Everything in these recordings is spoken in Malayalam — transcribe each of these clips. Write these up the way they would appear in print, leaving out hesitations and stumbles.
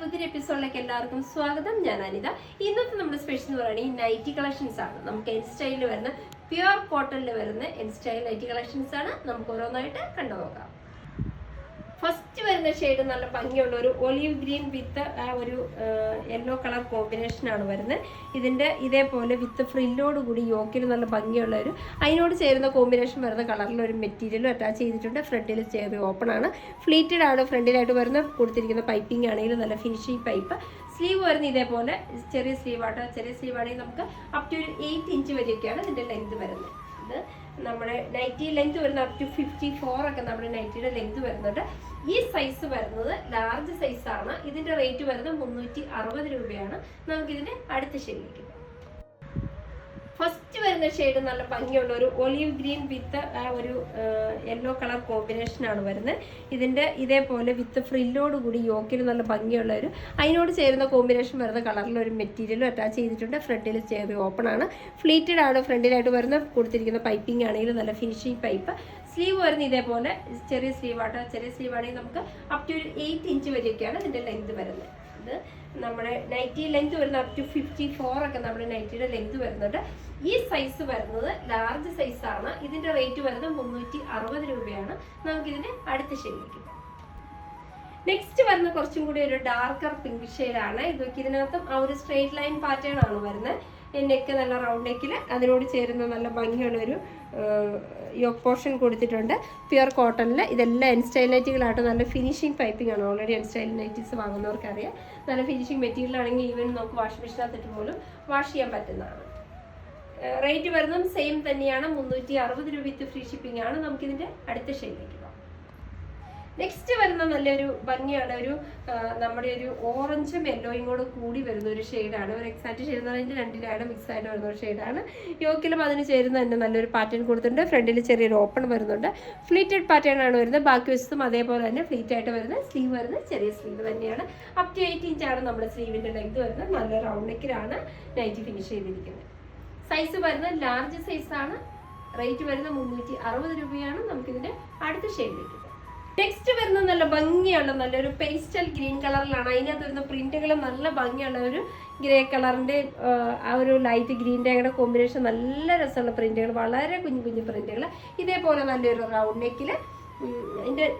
പുതിയ എപ്പിസോഡിലേക്ക് എല്ലാവർക്കും സ്വാഗതം. ഞാൻ അനിത. ഇന്നത്തെ നമ്മുടെ സ്പെഷ്യൽ എന്ന് പറയുന്നത് ഈ നൈറ്റി കളക്ഷൻസ് ആണ്. നമുക്ക് എൻ സ്റ്റൈലിൽ വരുന്ന പ്യുവർ കോട്ടണിൽ വരുന്ന എൻ സ്റ്റൈൽ നൈറ്റി കളക്ഷൻസ് ആണ്. നമുക്ക് ഓരോന്നായിട്ട് കണ്ടുപോകാം. ഫസ്റ്റ് വരുന്ന ഷെയ്ഡ് നല്ല ഭംഗിയുള്ള ഒരു ഒലീവ് ഗ്രീൻ വിത്ത് ഒരു യെല്ലോ കളർ കോമ്പിനേഷൻ ആണ് വരുന്നത്. ഇതിന്റെ ഇതേപോലെ വിത്ത് ഫ്രില്ലോട് കൂടി യോക്കിൽ നല്ല ഭംഗിയുള്ള ഒരു അതിനോട് ചേരുന്ന കോമ്പിനേഷൻ വരുന്ന കളറിൽ ഒരു മെറ്റീരിയലും അറ്റാച്ച് ചെയ്തിട്ടുണ്ട്. ഫ്രണ്ടിൽ ചെയ്ത് ഓപ്പൺ ആണ്, ഫ്ലീറ്റഡ് ആണ്. ഫ്രണ്ടിലായിട്ട് വരുന്ന കൊടുത്തിരിക്കുന്ന പൈപ്പിംഗ് ആണെങ്കിലും നല്ല ഫിനിഷിംഗ് പൈപ്പ്. സ്ലീവ് വരുന്ന ഇതേപോലെ ചെറിയ സ്ലീവ് ആട്ടോ. ചെറിയ സ്ലീവ് ആണെങ്കിൽ നമുക്ക് അപ് ടു ഒരു 8 ഇഞ്ച് വരെയൊക്കെയാണ് ഇതിന്റെ ലെങ്ത് വരുന്നത്. ഇത് നമ്മുടെ നൈറ്റി ലെങ്ത് വരുന്ന അപ് ടു 54 ഒക്കെ നമ്മുടെ നൈറ്റിയുടെ ലെങ്ത് വരുന്നുണ്ട്. ഈ സൈസ് വരുന്നത് ലാർജ് സൈസ് ആണ്. ഇതിന്റെ റേറ്റ് വരുന്നത് 360 രൂപയാണ്. നമുക്കിതിന്റെ അടുത്ത ഷെയ്ഡിലേക്ക്. ഫസ്റ്റ് വരുന്ന ഷെയ്ഡ് നല്ല ഭംഗിയുള്ള ഒരു ഒലീവ് ഗ്രീൻ വിത്ത് ഒരു യെല്ലോ കളർ കോമ്പിനേഷൻ ആണ് വരുന്നത്. ഇതിന്റെ ഇതേപോലെ വിത്ത് ഫ്രില്ലോട് കൂടി യോക്കിൽ നല്ല ഭംഗിയുള്ള ഒരു അതിനോട് ചേരുന്ന കോമ്പിനേഷൻ വരുന്ന കളറിൽ ഒരു മെറ്റീരിയലും അറ്റാച്ച് ചെയ്തിട്ടുണ്ട്. ഫ്രണ്ടിൽ ചെയ്ത് ഓപ്പൺ ആണ്, ഫ്ലീറ്റഡ് ആണ്. ഫ്രണ്ടിലായിട്ട് വരുന്ന കൊടുത്തിരിക്കുന്ന പൈപ്പിംഗ് ആണെങ്കിലും നല്ല ഫിനിഷിംഗ് പൈപ്പ്. സ്ലീവ് വരുന്ന ഇതേപോലെ ചെറിയ സ്ലീവ് ആട്ടോ. ചെറിയ സ്ലീവ് ആണെങ്കിൽ നമുക്ക് അപ് ടു ഒരു 8 ഇഞ്ച് വരെയൊക്കെയാണ് ഇതിന്റെ ലെങ്ത് വരുന്നത്. ഇത് നമ്മുടെ നൈറ്റി ലെങ്ത് വരുന്ന അപ് ടു 54 ഒക്കെ നമ്മുടെ നൈറ്റിയുടെ ലെങ്ത് വരുന്നുണ്ട്. ഈ സൈസ് വരുന്നത് ലാർജ് സൈസ് ആണ്. ഇതിന്റെ റേറ്റ് വരുന്നത് 360 രൂപയാണ്. നമുക്കിതിന്റെ അടുത്ത ഷെയ്ഡിലേക്ക്. നെക്സ്റ്റ് വരുന്ന കുറച്ചും കൂടി ഒരു ഡാർക്കർ പിങ്ക് ഷെയ്ഡാണ്. ഇതൊക്കെ ഇതിനകത്തും ആ ഒരു സ്ട്രെയിറ്റ് ലൈൻ പാറ്റേൺ ആണ് വരുന്നത്. നെക്ക് നല്ല റൗണ്ട് നെക്കിൽ അതിനോട് ചേരുന്ന നല്ല ഭംഗിയുള്ള ഒരു യോക്ക് പോർഷൻ കൊടുത്തിട്ടുണ്ട്. പ്യുവർ കോട്ടണിൽ. ഇതെല്ലാം എൻ സ്റ്റൈൽ നൈറ്റികളായിട്ട് നല്ല ഫിനിഷിംഗ് പൈപ്പിംഗ് ആണ്. ഓൾറെഡി എൻ സ്റ്റൈൽ നൈറ്റീസ് വാങ്ങുന്നവർക്ക് അറിയാം. നല്ല ഫിനിഷിംഗ് മെറ്റീരിയൽ ആണെങ്കിൽ ഈവൻ നമുക്ക് വാഷ് മെഷീനകത്തിട്ട് പോലും വാഷ് ചെയ്യാൻ പറ്റുന്നതാണ്. റേറ്റ് വരുന്നതും സെയിം തന്നെയാണ്. 360 രൂപ വിത്ത് ഫ്രീ ഷിപ്പിംഗ് ആണ്. നമുക്കിതിന്റെ അടുത്ത ഷെയ്ഡിലേക്ക് പോകാം. നെക്സ്റ്റ് വരുന്ന നല്ലൊരു ഭംഗിയാണ്. ഒരു നമ്മുടെ ഒരു ഓറഞ്ചും യെല്ലോയും കൂടെ കൂടി വരുന്ന ഒരു ഷെയ്ഡാണ്. ഒരു എക്സാക്ട് ഷെയ്ഡ് എന്ന് പറഞ്ഞാൽ രണ്ടിലാണ് മിക്സ് ആയിട്ട് വരുന്ന ഒരു ഷെയ്ഡാണ്. യോക്കിലും അതിന് ചേരുന്ന തന്നെ നല്ലൊരു പാറ്റേൺ കൊടുത്തിട്ടുണ്ട്. ഫ്രണ്ടിൽ ചെറിയൊരു ഓപ്പൺ വരുന്നുണ്ട്. ഫ്ലീറ്റഡ് പാറ്റേൺ ആണ് വരുന്നത്. ബാക്കി വശത്തും അതേപോലെ തന്നെ ഫ്ലീറ്റ് ആയിട്ട് വരുന്നത്. സ്ലീവ് വരുന്നത് ചെറിയ സ്ലീവ് തന്നെയാണ്. അപ് ടു 8 ഇഞ്ചാണ് നമ്മുടെ സ്ലീവിന്റെ ലെങ്ത് വരുന്നത്. നല്ല റൗണ്ട് നെക്കിലാണ് നൈറ്റി ഫിനിഷ് ചെയ്തിരിക്കുന്നത്. സൈസ് വരുന്നത് ലാർജ് സൈസ് ആണ്. റേറ്റ് വരുന്നത് 360 രൂപയാണ്. നമുക്കിതിന്റെ അടുത്ത ഷെയ്ഡിലേക്ക്. നെക്സ്റ്റ് വരുന്നത് നല്ല ഭംഗിയുള്ള നല്ലൊരു പേസ്റ്റൽ ഗ്രീൻ കളറിലാണ്. അതിനകത്ത് വരുന്ന പ്രിന്റുകൾ നല്ല ഭംഗിയുള്ള ഒരു ഗ്രേ കളറിന്റെ ആ ഒരു ലൈറ്റ് ഗ്രീൻ്റെ കൂടെ കോമ്പിനേഷൻ നല്ല രസമുള്ള പ്രിന്റുകൾ. വളരെ കുഞ്ഞു കുഞ്ഞു പ്രിന്റുകൾ. ഇതേപോലെ നല്ലൊരു റൗണ്ട് നെക്കിൽ.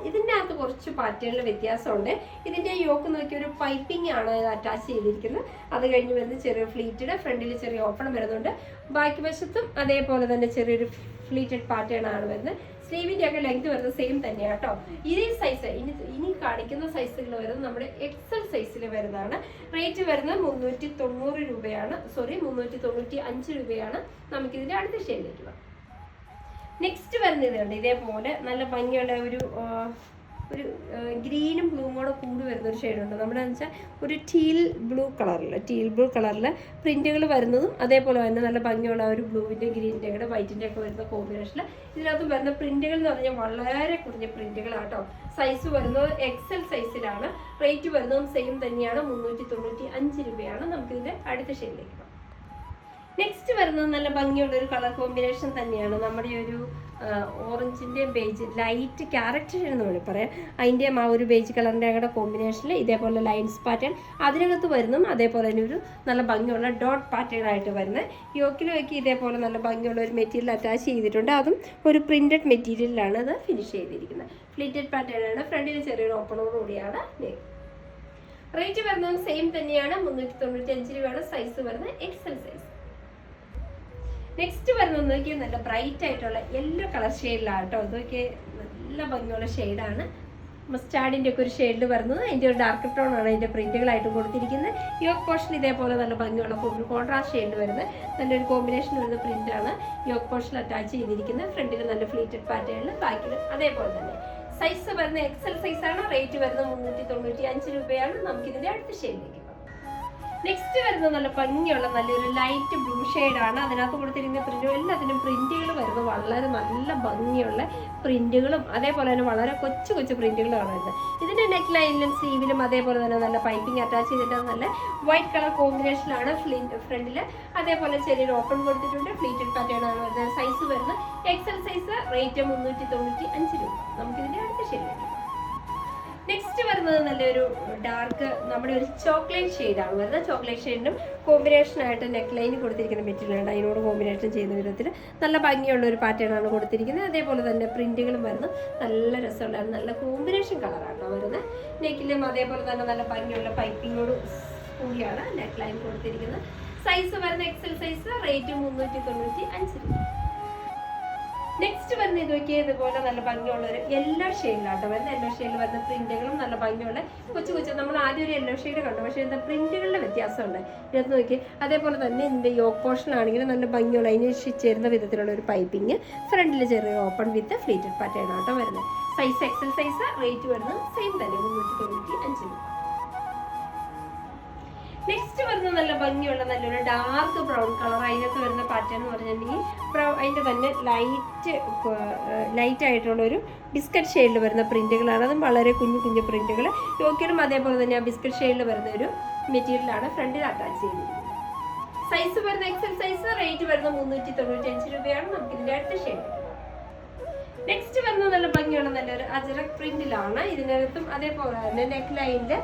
ഇതിൻ്റെ അകത്ത് കുറച്ച് പാറ്റേണിൽ വ്യത്യാസമുണ്ട്. ഇതിൻ്റെ യോക്ക് നോക്കി ഒരു പൈപ്പിംഗ് ആണ് അറ്റാച്ച് ചെയ്തിരിക്കുന്നത്. അത് കഴിഞ്ഞ് വരുന്ന ചെറിയ ഫ്ലീറ്റഡ്, ഫ്രണ്ടിൽ ചെറിയ ഓപ്പൺ വരുന്നുണ്ട്. ബാക്കി വശത്തും അതേപോലെ തന്നെ ചെറിയൊരു ഫ്ലീറ്റഡ് പാറ്റേൺ ആണ് വരുന്നത്. സ്ലീവിന്റെ ഒക്കെ ലെങ്ത് വരുന്നത് സെയിം തന്നെയാണ് കേട്ടോ. ഇതേ സൈസ് ഇനി കാണിക്കുന്ന സൈസുകൾ വരുന്നത് നമ്മുടെ എക്സൽ സൈസിൽ വരുന്നതാണ്. റേറ്റ് വരുന്നത് 390 രൂപയാണ്. 395 രൂപയാണ്. നമുക്കിതിന്റെ അടുത്ത ഷെയ്ഡിലേക്ക് പോകാം. നെക്സ്റ്റ് വരുന്നത് ഇതേപോലെ നല്ല ഭംഗിയുള്ള ഒരു ഗ്രീനും ബ്ലൂവും കൂടെ കൂടി വരുന്ന ഒരു ഷെയ്ഡുണ്ട്. നമ്മുടെ വെച്ചാൽ ഒരു ടീൽ ബ്ലൂ കളറിൽ പ്രിന്റുകൾ വരുന്നതും അതേപോലെ തന്നെ നല്ല ഭംഗിയുള്ള ഒരു ബ്ലൂവിൻ്റെ ഗ്രീനിൻ്റെ കൂടെ വൈറ്റിൻ്റെ ഒക്കെ വരുന്ന കോമ്പിനേഷനിൽ ഇതിനകത്ത് വരുന്ന പ്രിന്റുകൾ എന്ന് പറഞ്ഞാൽ വളരെ കുറഞ്ഞ പ്രിന്റുകളാട്ടോ. സൈസ് വരുന്നത് എക്സൽ സൈസിലാണ്. റേറ്റ് വരുന്നതും സെയിം തന്നെയാണ്. 395 രൂപയാണ്. നമുക്കിതിൻ്റെ അടുത്ത ഷെയ്ഡിലേക്ക് പോകാം. നെക്സ്റ്റ് വരുന്നത് നല്ല ഭംഗിയുള്ള ഒരു കളർ കോമ്പിനേഷൻ തന്നെയാണ്. നമ്മുടെ ഒരു ഓറഞ്ചിൻ്റെ ബേജ് ലൈറ്റ് ക്യാരക്ടർ എന്ന് വേണമെങ്കിൽ പറയാം. അതിൻ്റെ ആ ഒരു ബേജ് കളറിൻ്റെ കൂടെ കോമ്പിനേഷനിൽ ഇതേപോലെ ലൈൻസ് പാറ്റേൺ അതിനകത്ത് വരുന്നതും അതേപോലെ തന്നെ ഒരു നല്ല ഭംഗിയുള്ള ഡോട്ട് പാറ്റേൺ ആയിട്ട് വരുന്നത്. യോക്കിലുമൊക്കെ ഇതേപോലെ നല്ല ഭംഗിയുള്ള ഒരു മെറ്റീരിയൽ അറ്റാച്ച് ചെയ്തിട്ടുണ്ട്. അതും ഒരു പ്രിന്റഡ് മെറ്റീരിയലിലാണ് അത് ഫിനിഷ് ചെയ്തിരിക്കുന്നത്. ഫ്ലിറ്റഡ് പാറ്റേൺ ആണ്. ഫ്രണ്ടിൽ ചെറിയൊരു ഓപ്പണോട് കൂടിയാണ്. റേറ്റ് വരുന്നതും സെയിം തന്നെയാണ്. 395 രൂപയാണ്. സൈസ് വരുന്നത് എക്സൽ സൈസ്. നെക്സ്റ്റ് വരുന്നത് നോക്കിയാൽ നല്ല ബ്രൈറ്റ് ആയിട്ടുള്ള യെല്ലോ കളർ ഷെയ്ഡിലാണ് കേട്ടോ. ഇതൊക്കെ നല്ല ഭംഗിയുള്ള ഷെയ്ഡാണ്. മസ്റ്റാർഡിൻ്റെ ഒക്കെ ഒരു ഷെയ്ഡിൽ വരുന്നത്. അതിൻ്റെ ഒരു ഡാർക്ക് ടോൺ ആണ് അതിൻ്റെ പ്രിന്റുകളായിട്ട് കൊടുത്തിരിക്കുന്നത്. യോക്ക് പോർഷൻ ഇതേപോലെ നല്ല ഭംഗിയുള്ള കോൺട്രാസ്റ്റ് ഷെയ്ഡിൽ വരുന്നത് നല്ലൊരു കോമ്പിനേഷൻ വരുന്ന പ്രിന്റാണ് യോക്ക് പോർഷനിൽ അറ്റാച്ച് ചെയ്തിരിക്കുന്നത്. ഫ്രണ്ടിൽ നല്ല ഫ്ലീറ്റഡ് പാറ്റേണിൽ, ബാക്കിലും അതേപോലെ തന്നെ. സൈസ് വരുന്ന എക്സൽ സൈസാണ്. റേറ്റ് വരുന്നത് 395 രൂപയാണ്. നമുക്കിതിൻ്റെ അടുത്ത ഷെയ്ഡിലേക്ക്. നെക്സ്റ്റ് വരുന്നത് നല്ല ഭംഗിയുള്ള നല്ലൊരു ലൈറ്റ് ബ്ലൂ ഷെയ്ഡാണ്. അതിനകത്ത് കൊടുത്തിരിക്കുന്ന പ്രിന്റുകൾ എല്ലാത്തിനും പ്രിന്റുകൾ വരുന്നത് വളരെ നല്ല ഭംഗിയുള്ള പ്രിന്റുകളും അതേപോലെ തന്നെ വളരെ കൊച്ചു കൊച്ചു പ്രിന്റുകളാണ് വരുന്നത്. ഇതിന്റെ നെക്ക് ലൈനിലും സ്ലീവിലും അതേപോലെ തന്നെ നല്ല പൈപ്പിംഗ് അറ്റാച്ച് ചെയ്തിട്ട് നല്ല വൈറ്റ് കളർ കോമ്പിനേഷനാണ് ഫ്രണ്ടിൽ. അതേപോലെ ചെറിയൊരു ഓപ്പൺ കൊടുത്തിട്ടുണ്ട്. ഫ്ലീറ്റഡ് പാറ്റേൺ ആണ് വരുന്നത്. സൈസ് വരുന്നത് എക്സൽ സൈസ്. റേറ്റ് 395 രൂപ. നമുക്കിതിൻ്റെ അടുത്ത ഷെയ്ഡ്. നെക്സ്റ്റ് വരുന്നത് നല്ലൊരു ഡാർക്ക് നമ്മുടെ ഒരു ചോക്ലേറ്റ് ഷെയ്ഡാണ് വരുന്നത്. ചോക്ലേറ്റ് ഷെയ്ഡിനും കോമ്പിനേഷനായിട്ട് നെക്ക് ലൈൻ കൊടുത്തിരിക്കുന്ന മെറ്റീരിയലാണ്. അതിനോട് കോമ്പിനേഷൻ ചെയ്യുന്ന വിധത്തിൽ നല്ല ഭംഗിയുള്ള ഒരു പാറ്റേൺ ആണ് കൊടുത്തിരിക്കുന്നത്. അതേപോലെ തന്നെ പ്രിന്റുകളും വരുന്നത് നല്ല രസമുള്ളതാണ്. നല്ല കോമ്പിനേഷൻ കളറാട്ടോ വരുന്നത്. നെക്കിലും അതേപോലെ തന്നെ നല്ല ഭംഗിയുള്ള പൈപ്പിങ്ങോട് കൂടിയാണ് നെക്ക് ലൈൻ കൊടുത്തിരിക്കുന്നത്. സൈസ് വരുന്ന എക്സൽ സൈസ്, റേറ്റ് 395 രൂപ. നെക്സ്റ്റ് വരുന്ന ഇതുപോലെ നല്ല ഭംഗിയുള്ള ഒരു യെല്ലോ ഷെയ്ഡിലാട്ടോ വരുന്നത്. യെല്ലോ ഷെയ്ഡിൽ വരുന്ന പ്രിന്റുകളും നല്ല ഭംഗിയുള്ള കൊച്ചു നമ്മൾ ആദ്യം ഒരു യെല്ലോ ഷെയ്ഡ് കണ്ടു, പക്ഷേ എന്താ പ്രിന്റുകളുടെ വ്യത്യാസമുണ്ട് ഇതിനകത്ത് നോക്കി. അതേപോലെ തന്നെ ഇതിൻ്റെ യോക്ക് പോർഷൻ ആണെങ്കിലും നല്ല ഭംഗിയുള്ള അതിന് ചേരുന്ന വിധത്തിലുള്ള ഒരു പൈപ്പിങ്, ഫ്രണ്ടിൽ ചെറിയ ഓപ്പൺ വിത്ത് ഫ്ലീറ്റഡ് പാറ്റേൺ ആട്ടോ വരുന്നത്. സൈസ് എക്സൽ സൈസ്, റേറ്റ് വരുന്നത് സെയിം തന്നെ 395 രൂപ. നെക്സ്റ്റ് വരുന്നത് നല്ല ഭംഗിയുള്ള നല്ലൊരു ഡാർക്ക് ബ്രൗൺ കളർ. അതിനകത്ത് വരുന്ന പാറ്റേൺ എന്ന് പറഞ്ഞിട്ടുണ്ടെങ്കിൽ അതിൻ്റെ തന്നെ ലൈറ്റ് ആയിട്ടുള്ള ഒരു ബിസ്ക്കറ്റ് ഷെയ്ഡിൽ വരുന്ന പ്രിന്റുകളാണ്. അതും വളരെ കുഞ്ഞു പ്രിന്റുകൾ. യോക്കിലും അതേപോലെ തന്നെ ആ ബിസ്ക്കറ്റ് ഷെയ്ഡിൽ വരുന്ന ഒരു മെറ്റീരിയലാണ് ഫ്രണ്ടിൽ അറ്റാച്ച് ചെയ്തിരിക്കുന്നത്. സൈസ് വരുന്ന എക്സൽ സൈസ്, റേറ്റ് വരുന്നത് 395 രൂപയാണ്. നമുക്കിതിൻ്റെ അടുത്ത ഷെയ്ഡ്. നെക്സ്റ്റ് വരുന്നത് നല്ല ഭംഗിയുള്ള നല്ലൊരു അജറക് പ്രിന്റിലാണ്. ഇതിനകത്തും അതേപോലെ തന്നെ നെക്ക് ലൈനിൻ്റെ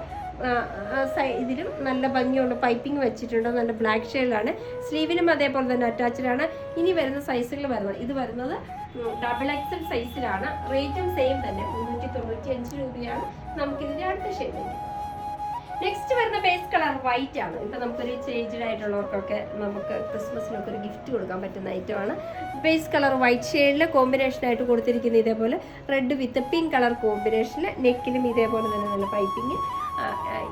ഇതിലും നല്ല ഭംഗിയുള്ള പൈപ്പിംഗ് വെച്ചിട്ടുണ്ട്. നല്ല ബ്ലാക്ക് ഷെയ്ഡിലാണ്. സ്ലീവിനും അതേപോലെ തന്നെ അറ്റാച്ച്ഡ് ആണ്. ഇനി വരുന്ന സൈസുകൾ വരുന്നത് ഇത് വരുന്നത് XXL സൈസിലാണ്. റേറ്റും സെയിം തന്നെ 395 രൂപയാണ്. നമുക്കിതിൻ്റെ അടുത്ത ഷെയ്ഡ്. നെക്സ്റ്റ് വരുന്ന ബേസ് കളർ വൈറ്റ് ആണ്. ഇപ്പം നമുക്കൊരു ചേഞ്ച്ഡ് ആയിട്ടുള്ളവർക്കൊക്കെ നമുക്ക് ക്രിസ്മസിനൊക്കെ ഒരു ഗിഫ്റ്റ് കൊടുക്കാൻ പറ്റുന്ന ഐറ്റമാണ്. ബേസ് കളർ വൈറ്റ് ഷെയ്ഡിൽ കോമ്പിനേഷനായിട്ട് കൊടുത്തിരിക്കുന്ന ഇതേപോലെ റെഡ് വിത്ത് പിങ്ക് കളർ കോമ്പിനേഷനിൽ. നെക്കിലും ഇതേപോലെ തന്നെ നല്ല പൈപ്പിങ്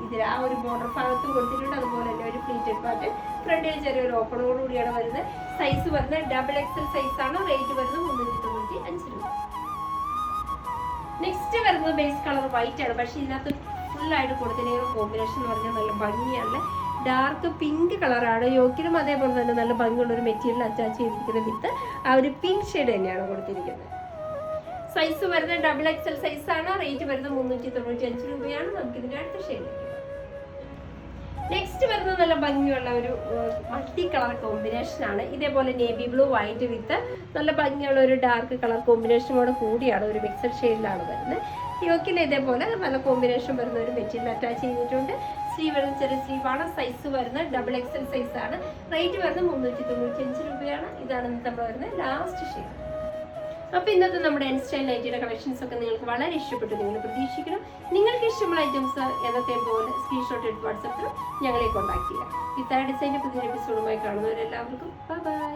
ഇതിൽ ആ ഒരു ബോർഡർ ഭാഗത്തും കൊടുത്തിട്ടുണ്ട്. അതുപോലെ തന്നെ ഒരു ഫ്ലീറ്റഡ് പാറ്റേൺ, ഫ്രണ്ടിൽ ചെറിയൊരു ഓപ്പണോട് കൂടിയാണ് വരുന്നത്. സൈസ് വരുന്നത് XXL സൈസാണ്. റേറ്റ് വരുന്നത് 395 രൂപ. നെക്സ്റ്റ് വരുന്നത് ബേസ് കളർ വൈറ്റ് ആണ്. പക്ഷേ ഇതിനകത്ത് ഫുള്ളായിട്ട് കൊടുത്തിരിക്കുന്ന കോമ്പിനേഷൻ എന്ന് പറഞ്ഞാൽ നല്ല ഭംഗിയാണ്. ഡാർക്ക് പിങ്ക് കളറാണ്. യോക്കിലും അതേപോലെ തന്നെ നല്ല ഭംഗിയുള്ള ഒരു മെറ്റീരിയൽ അറ്റാച്ച് ചെയ്തിരിക്കുന്ന വിത്ത് ആ ഒരു പിങ്ക് ഷെയ്ഡ് തന്നെയാണ് കൊടുത്തിരിക്കുന്നത്. സൈസ് വരുന്നത് XXL സൈസാണ്. റേറ്റ് വരുന്നത് 395 രൂപയാണ്. നമുക്കിതിൻ്റെ അടുത്ത ഷെയ്ഡ്. നെക്സ്റ്റ് വരുന്നത് നല്ല ഭംഗിയുള്ള ഒരു മൾട്ടി കളർ കോമ്പിനേഷൻ ആണ്. ഇതേപോലെ നേവി ബ്ലൂ വൈറ്റ് വിത്ത് നല്ല ഭംഗിയുള്ള ഒരു ഡാർക്ക് കളർ കോമ്പിനേഷനോട് കൂടിയാണ് ഒരു മിക്സഡ് ഷെയ്ഡിലാണ് വരുന്നത്. യോക്കിൽ ഇതേപോലെ നല്ല കോമ്പിനേഷൻ വരുന്ന ഒരു മെറ്റീരിയൽ അറ്റാച്ച് ചെയ്തിട്ടുണ്ട്. സ്ലീവ് വരുന്ന ചെറിയ സ്ലീവാണ്. സൈസ് വരുന്നത് XXL സൈസാണ്. റേറ്റ് വരുന്നത് 395 രൂപയാണ്. ഇതാണ് നമ്മൾ വരുന്നത് ലാസ്റ്റ് ഷെയ്ഡ്. അപ്പോൾ ഇന്നത്തെ നമ്മുടെ സ്റ്റൈൽ നൈറ്റിയുടെ കളക്ഷൻസ് ഒക്കെ നിങ്ങൾക്ക് വളരെ ഇഷ്ടപ്പെട്ടു നിങ്ങൾ പ്രതീക്ഷിക്കണം. നിങ്ങൾക്ക് ഇഷ്ടമുള്ള ഐറ്റംസ് എന്നത്തെ പോലെ സ്ക്രീൻഷോട്ട് എടുത്ത് വാട്സാപ്പിൽ ഞങ്ങളെ കോൺടാക്ട് ചെയ്യാം. ഇത്തരം ഡിസൈൻ്റെ പുതിയ എപ്പിസോഡുമായി കാണുന്നവരെല്ലാവർക്കും ബൈ.